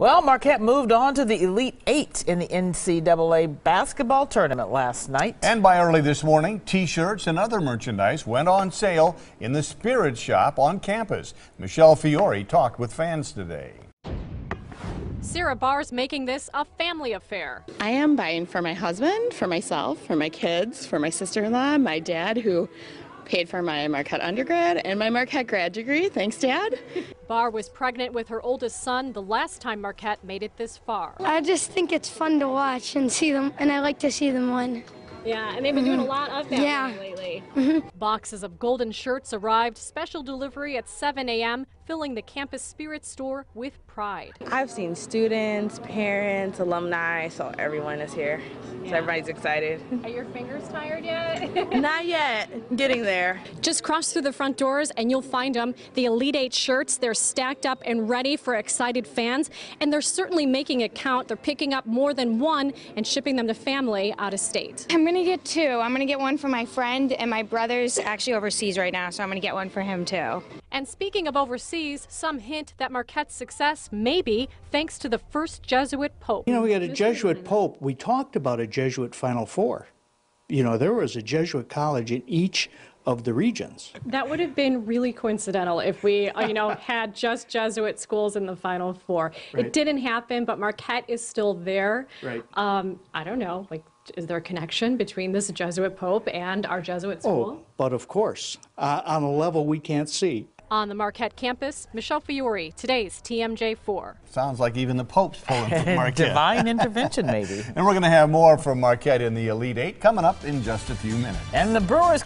Well, Marquette moved on to the Elite Eight in the NCAA basketball tournament last night. And by early this morning, T-shirts and other merchandise went on sale in the Spirit Shop on campus. Michelle Fiore talked with fans today. Sarah Barr's making this a family affair. I am buying for my husband, for myself, for my kids, for my sister-in-law, my dad, who paid for my Marquette undergrad and my Marquette grad degree. Thanks, Dad. Barr was pregnant with her oldest son the last time Marquette made it this far. I just think it's fun to watch and see them, and I like to see them win. Yeah, and they've been doing a lot of that lately. Boxes of golden shirts arrived, special delivery at 7 a.m., filling the Campus Spirit store with pride. I've seen students, parents, alumni, so everyone is here. So everybody's excited. Are your fingers tired yet? Not yet. Getting there. Just cross through the front doors and you'll find them. The Elite Eight shirts, they're stacked up and ready for excited fans. And they're certainly making it count. They're picking up more than one and shipping them to family out of state. I'm going to get two. I'm going to get one for my friend, and my brother's actually overseas right now, so I'm going to get one for him too. And speaking of overseas, some hint that Marquette's success may be thanks to the first Jesuit Pope. You know, we got a Jesuit Pope. We talked about a Jesuit Final Four. You know, there was a Jesuit college in each of the regions. That would have been really coincidental if we, had just Jesuit schools in the Final Four. Right. It didn't happen, but Marquette is still there. Right. I don't know, is there a connection between this Jesuit Pope and our Jesuit school? Oh, but of course, on a level we can't see. On the Marquette campus, Michelle Fiore, today's TMJ4. Sounds like even the Pope's pulling for Marquette. Divine intervention, maybe. And we're going to have more from Marquette in the Elite Eight coming up in just a few minutes. And the Brewers